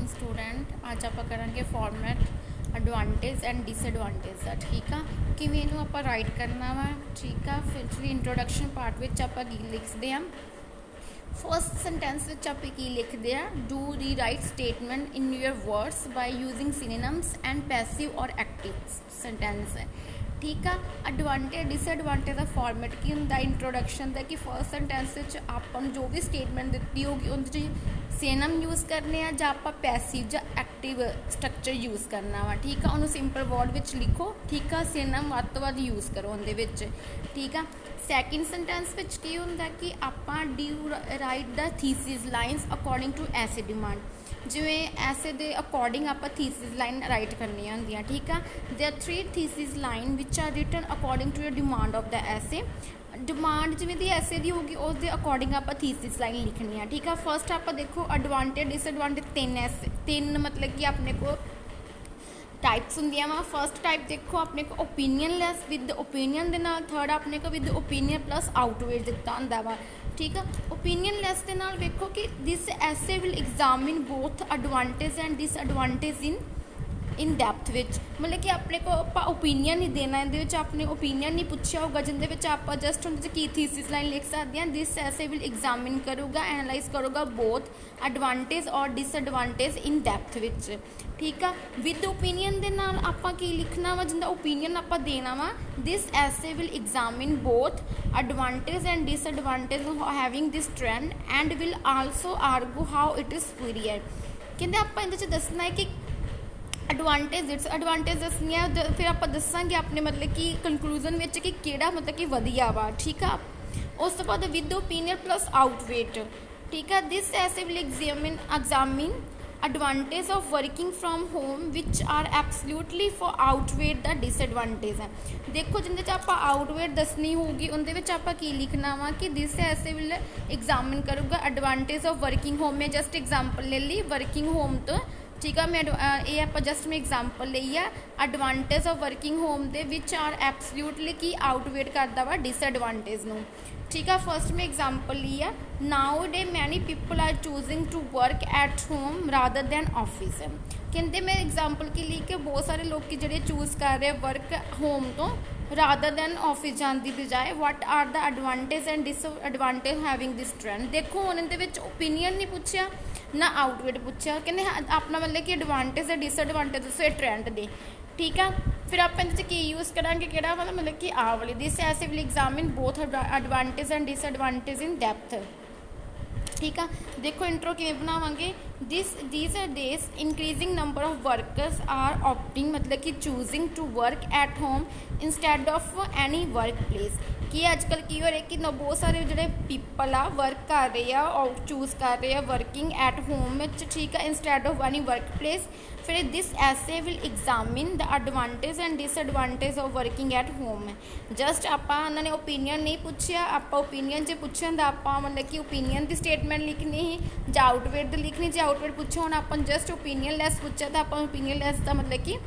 Student अज आप करेंगे format advantage and disadvantage का। ठीक है, किवें इनू आप राइट करना वा। ठीक है, फिर इंट्रोडक्शन पार्ट में आप लिखते हैं। फर्स्ट सेंटेंस विच आप की लिखते हैं, do rewrite statement in your words by using synonyms and passive और एक्टिव सेंटेंस है। ठीक है, एडवांटेज डिसएडवांटेज का फॉर्मेट की होंगे इंट्रोडक्शन का कि फर्स्ट सेंटेंस आप जो भी स्टेटमेंट दी होगी उनके सिनोनिम यूज़ करने हैं या आप पैसिव या एक्टिव स्ट्रक्चर यूज़ करना वा। ठीक है, उन्होंने सिंपल वर्ड विच लिखो। ठीक है, सिनोनिम वध तो वध यूज़ करो उनके। ठीक है, सैकेंड सेंटेंस विच की होंगे कि आप do write the thesis lines according to essay demand, जिमें ऐसे दे अकॉर्डिंग आप थीसिस लाइन राइट करनी होंगी। ठीक है, there are 3 thesis line which are written according to the demand of the essay. Demand जिमें दी ऐसे दी होगी उस अकॉर्डिंग आप थीसिस लाइन लिखनी है। ठीक है, फर्स्ट आप देखो एडवांटेज डिसएडवांटेज 3 मतलब कि अपने को टाइप्स होंगे वा। फर्स्ट टाइप देखो अपने को ओपीनियन लैस विद ओपीनियन के नाल, थर्ड अपने को विद ओपीनियन प्लस आउटवेट दिता होंगे वा। ठीक है, ओपीनियन लैस के नाल देखो कि this essay will examine both advantage and disadvantage in depth which, मतलब कि अपने को आप ओपीनियन नहीं देना, ये अपने ओपीनियन नहीं पूछा होगा जिंदे आप जस्ट उनके की थीसिस लाइन लिख सकते हैं। दिस ऐसे विल एग्जामिन करूँगा एनालाइज करूँगा बोथ एडवांटेज और डिसएडवांटेज इन डैप्थ विच। ठीक है, विद ओपीनियन के नाल आपां की लिखना वा, जिंदा ओपीनियन आप देना वा। This essay will examine both advantage and disadvantage having this trend and will also argue how it is superior. कहते आप इहदे च दसना है कि एडवांटेज दसनी है, फिर आप दसांगे अपने मतलब कि कंकलूजन में कि केड़ा मतलब कि वधिया वा। ठीक है, उस तो बाद विद ओपीनियन प्लस आउटवेट। ठीक है, this essay will examine advantage of working from home which are absolutely for outweigh the disadvantage है। देखो जिंदे आप आउटवेट दसनी होगी उनके आप की लिखना वा कि दिस ऐसे विल एग्जामिन करूँगा एडवांटेज ऑफ वर्किंग होम में। जस्ट एग्जाम्पल ले ली वर्किंग होम तो। ठीक है, मैं ये आप जस्ट मैं एग्जाम्पल ली है एडवांटेज ऑफ वर्किंग होम दे विच आर एब्सल्यूटली की आउटवेट करता वा डिसएडवांटेज नूं। ठीक है, फर्स्ट में एग्जाम्पल ली है, nowadays many people are choosing to work at home rather than office. कहते मैं एग्जाम्पल की ली कि बहुत सारे लोग जोड़े चूज कर रहे वर्क होम तो रादर दैन ऑफिस जाने की बजाय। What are the advantage and disadvantage having this trend. देखो हम इहदे विच ओपीनियन नहीं पूछा ना आउटवेट पूछा, कहते अपना मतलब कि एडवांटेज है डिसएडवांटेज दसो ट्रेंड दे। ठीक है, फिर आप की यूज़ करांगे कि मतलब कि आ वाली this essay will examine both advantage and disadvantage in depth. ठीक है, देखो इंट्रो किवें बनावांगे, these are days increasing number of workers are opting मतलब कि choosing to work at home instead of any work place. कि अजकल की हो रहा है कि बहुत सारे जो पीपल आ वर्क कर रहे हैं और चूज कर रहे हैं वर्किंग एट होम। ठीक है, instead of any work place. फिर this essay will examine the advantage and disadvantage of working at home. Just आप उन्होंने ओपीनियन नहीं पूछा, आप ओपीनियन जो पूछन तो आप मतलब कि ओपीनियन की स्टेटमेंट लिखनी ही या आउटवेट लिखनी। जो आउटवेट पूछो हम आप जस्ट ओपीनियन लैस पूछा तो आप ओपीनियन लैस का मतलब कि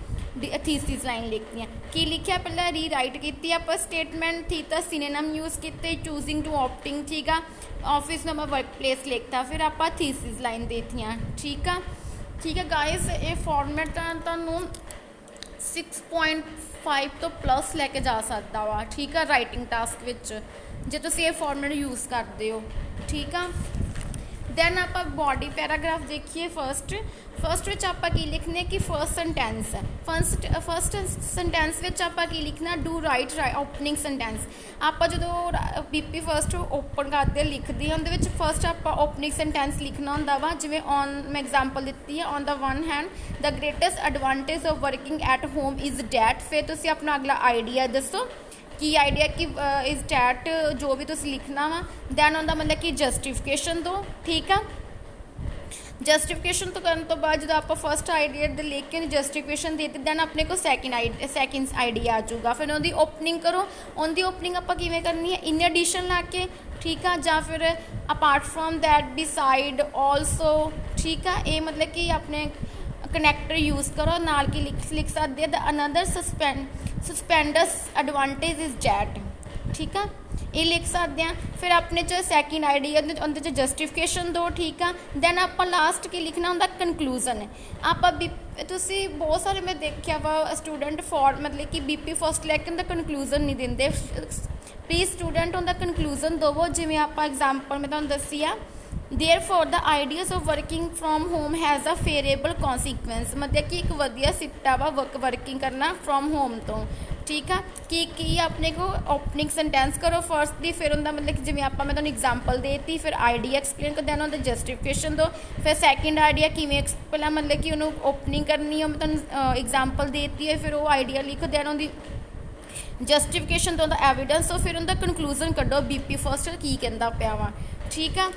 थीसिस लाइन लिखनी है। कि लिखा पहले री राइट की आप स्टेटमेंट थी तो सिनोनिम यूज़ किए चूजिंग टू ऑप्टिंग। ठीक है, ऑफिस में वर्क प्लेस लिखता, फिर आप थीसिस लाइन देती। ठीक है, ठीक है गाइस, ये फॉर्मेट तुहानू 6.5 तो प्लस लैके जा सकता वा। ठीक है, राइटिंग टास्क विच जे तुसीं ये फॉर्मेट यूज़ करते हो। ठीक है, दैन आप बॉडी पैराग्राफ देखिए। फर्स्ट आप की लिखने कि फर्स्ट सेंटेंस फर्स्ट सेंटेंस आप की लिखना डू राइट ओपनिंग सेंटेंस। आप जो पीपी फर्स्ट ओपन करते लिखते हैं उनके फर्स्ट आप ओपनिंग सेंटेंस लिखना होंगे वा। जिमें ऑन मैं एग्जाम्पल दी है, on the one hand the greatest advantage of working at home is that. फिर तुम अपना अगला आइडिया दसो की आइडिया कि इज़ डैट जो भी तुम लिखना वा। दैन उनका मतलब कि जस्टिफिकेशन दो। ठीक है, जस्टिफिकेशन तो करने तो बाद जो आप फर्स्ट आइडिया लिख के जस्टिफिकेशन देती दैन अपने को सैकेंड आइडिया आ जाऊगा। फिर उनकी ओपनिंग करो, उनकी ओपनिंग आप किवें करनी है इन एडिशन ला के। ठीक है, या फिर apart from that beside also. ठीक है, ये मतलब कि अपने कनैक्टर यूज़ करो नाल की लिख सकते हैं। द अनदर सस्पेंडस एडवांटेज इज़ डैट। ठीक है, ये लिख सकते हैं। फिर अपने च सैकेंड आइडिया उहदे च जस्टिफिकेशन दो, ठीक है। दैन आप लास्ट की लिखना होंदा कंकलूजन। आप तुसी बहुत सारे मैं देखा वा स्टूडेंट फॉर मतलब कि BP फर्स्ट लैके उनका कंकलूजन नहीं देंगे। प्लीज़ स्टूडेंट उनका कंकलूजन दवो, जिमें आप एग्जाम्पल मैं तुहानूं दसी आ therefore the ideas of working from home has a favourable consequence, मतलब कि एक वधिया सिट्टा वा वर्किंग करना फ्रॉम होम तो, ठीक है। कि अपने को ओपनिंग सेंटेंस करो फर्स्ट दी, फिर उनका मतलब कि जिवें आप मैं तुहानूं एग्जाम्पल देती, फिर आइडिया एक्सप्लेन कर देना, उनका जस्टिफिकेशन दो, फिर सैकेंड आइडिया किवें पहला मतलब कि उन्होंने ओपनिंग करनी है, मैं तुहानूं एग्जाम्पल देती है, फिर वो आइडिया लिख देना, उनकी जस्टिफिकेशन तो एविडेंस हो, फिर उनका कंकलूजन कड्डो BP फर्स्ट की कहंदा पिया वा, ठीक है।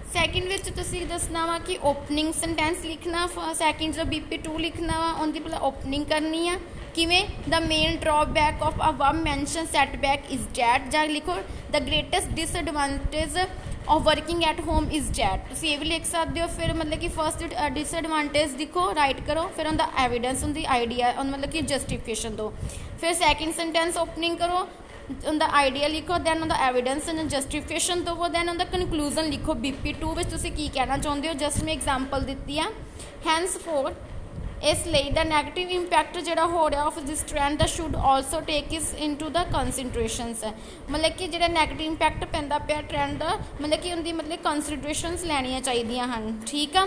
सैकेंड विच तुसीं दसना वा कि ओपनिंग सेंटेंस लिखना, सैकेंड जो BP2 लिखना वा, उनकी पहले ओपनिंग करनी है किवें the main drawback of above mention setback is that, जां लिखो the greatest disadvantage of working at home is that, तुसीं ये भी लिख सकते हो। फिर मतलब कि फर्स्ट डिसएडवांटेज लिखो, राइट करो, फिर उनका एविडेंस उनकी आइडिया मतलब कि जस्टिफिकेशन दो, फिर सैकेंड सेंटेंस ओपनिंग करो, उनका आइडिया लिखो, दैन उनका एविडेंस जस्टिफिकेशन दवो, दैन उनका कंकलूजन लिखो BP2 विच तुसीं की कहना चाहते हो। जस्ट मैं एग्जाम्पल दी है। हैंस फोर इसलिए द नैगेटिव इंपैक्ट जो हो रहा of this trend the should also take is in to the कंसिडरेशनस, मतलब कि जो नैगेटिव इंपैक्ट पैंदा पिया ट्रेंड का, मतलब कि उनकी मतलब कंसिडरेशनस लैनियां चाहिए हैं, ठीक है।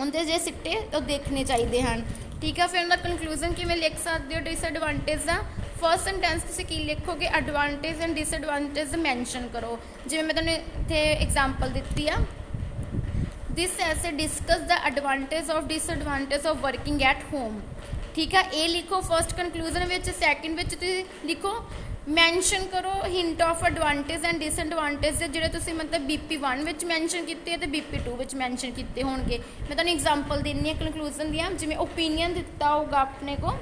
उनके जो सिट्टे तो देखने चाहिए हैं, ठीक है। फिर उनका कंकलूजन कि लिख सकते हो डिसएडवांटेज का फर्स्ट सेंटेंस तुसीं की लिखोगे एडवांटेज एंड डिसएडवांटेज मैंशन करो, जिवें मैं तुहानूं इत्थे एग्जाम्पल दी है। This essay discuss the advantage of disadvantage of working at home, ठीक है। ये लिखो फर्स्ट कंकलूजन विच, सैकेंड विच तुसीं लिखो मैंशन करो hint of advantage and disadvantage जिहड़े तुसीं मतलब BP1 विच मैंशन कीते ते BP2 विच मैंशन कीते होणगे। मैं तुहानूं एग्जाम्पल देनी है कंकलूजन दियां, जिवें ओपीनियन दिता होगा अपने को,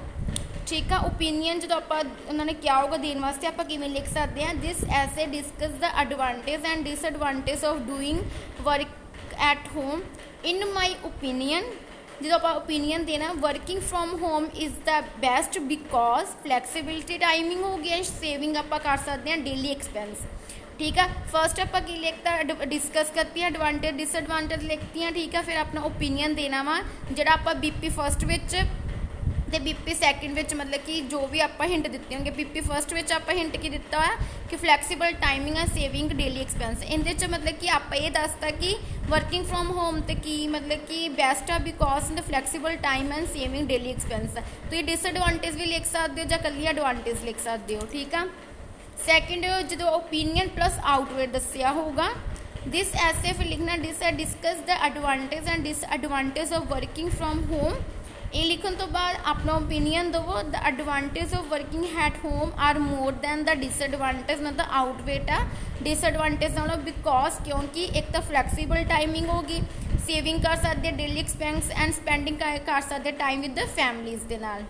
ठीक है। ओपीनियन जो आप उन्होंने क्या होगा देने वास्ते आप किमें लिख सकते हैं, this essay discuss the advantage and disadvantage of doing work at home in my opinion, जो आप ओपीनियन देना working from home is the best because flexibility timing हो गया, सेविंग आप कर सकते हैं डेली एक्सपेंस, ठीक है। फर्स्ट आप की लिखता डिस्कस करती हैं एडवांटेज डिसएडवांटेज लिखती हैं, ठीक है। फिर अपना ओपीनियन देना वा जो आप BP फर्स्ट विच तो BP सैकेंड विच मतलब कि जो भी आप हिंट दिते होंगे, BP फर्स्ट विच आप हिंट की दिता है कि फ्लैक्सीबल टाइमिंग है, सेविंग डेली एक्सपेंस, इहदे च मतलब कि आप ये दसता कि वर्किंग फ्रॉम होम तो की मतलब कि बेस्ट है because the flexible time and saving daily expense, तो ये डिसएडवांटेज भी लिख सकते हो या कल्ली एडवांटेज लिख सकते हो, ठीक है। सैकेंड जो ओपीनियन प्लस आउटवेट दसिया होगा, दिस ऐसे फिर लिखना discuss the advantage and disadvantage of working from home, ये लिखने तो बाद अपना ओपीनियन दवो the advantage of working at home are more than the disadvantage, मतलब आउटवेट है डिसएडवांटेज नालों बिकॉज क्योंकि एक तो फ्लैक्सीबल टाइमिंग होगी, सेविंग कर सकते डेली एक्सपेंस एंड स्पेंडिंग कर सकते टाइम विद द फैमिलीज के नाल,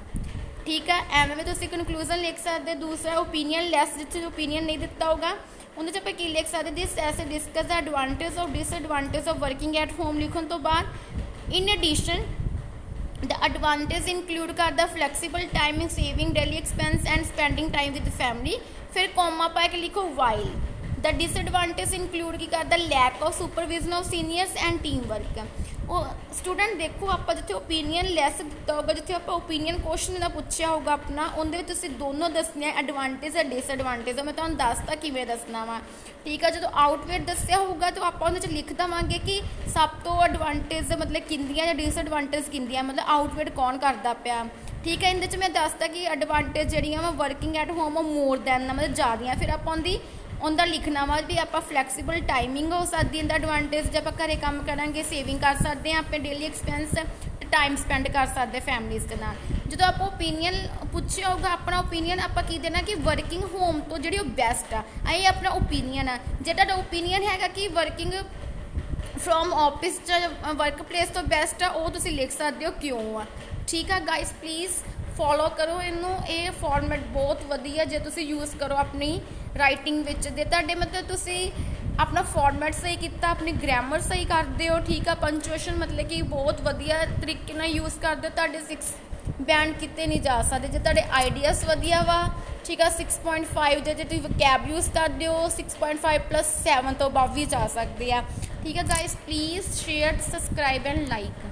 ठीक है। एवं भी तुसीं कंकलूजन लिख सकते। दूसरा ओपीनियन लैस जिथे ओपीनियन नहीं दिता होगा उन्हें आप की लिख सकते, this essay discuss the advantage of disadvantage of working at home लिखने तो बाद in addition the advantage include कर the flexible timing, saving daily expense and spending time with family, फिर कॉमा पा के लिखो वाइल द डिसएडवांटेज इंक्लूड की कर the lack of supervision of seniors and team work. वो स्टूडेंट देखो आप जिथे ओपीनियन लैस दिता होगा, जिथे आप ओपीनियन क्वेश्चन का पूछा होगा अपना, उनके तुसीं दोनों दसने एडवांटेज और डिसएडवांटेज, मैं तुहानूं दसता किवें दसना वा, ठीक है। जो आउटवेट दसिया होगा तो आप उहदे च लिख देवांगे कि सब तो एडवांटेज मतलब किंदियां या डिसएडवांटेज किंदियां, मतलब आउटवेट कौन करता पिया, ठीक है। इहदे च मैं दसता कि एडवांटेज जिहड़ियां वा working at home more than मतलब ज़्यादा, फिर आप उनका लिखना वा भी आप फ्लैक्सीबल टाइमिंग हो सकती है, एडवांटेज जब आप घरे काम करांगे सेविंग कर सकते हैं, अपने डेली एक्सपेंस टाइम स्पेंड कर सकते फैमिलीज़ के नाल। जो आप ओपीनियन पूछा होगा अपना ओपीनियन आप की देना कि वर्किंग होम तो जी बेस्ट आ, ये अपना ओपीनियन है। जो तुहाडा ओपीनियन है कि working from office work place तो बेस्ट आ, वो तुसीं लिख सकते हो क्यों आ, ठीक है। गाइस प्लीज़ फॉलो करो इनू, ये फॉर्मेट बहुत वधिया जे तुसीं यूज़ करो अपनी राइटिंग विच, दे तुहाडे मतलब तुसीं अपना फॉर्मेट सही किया, अपनी ग्रामर सही करते हो, ठीक है। पंचुएशन मतलब कि बहुत वधिया तरीके नाल यूज़ करते हो, तुहाडे ਬਿਆਨ ਕੀਤੇ ਨਹੀਂ ਜਾ ਸਕਦੇ। ਜੇ ਤੁਹਾਡੇ ਆਈਡੀਆਸ ਵਧੀਆ ਵਾ ਠੀਕ ਆ 6.5 ਜੇ ਤੁਸੀਂ ਵਕੈਬ ਯੂਜ਼ ਕਰਦੇ ਹੋ 6.5 + 7 ਤੋਂ ਅਬਵ ਵੀ ਜਾ ਸਕਦੇ ਆ। ਠੀਕ ਹੈ guys, please share, subscribe and like.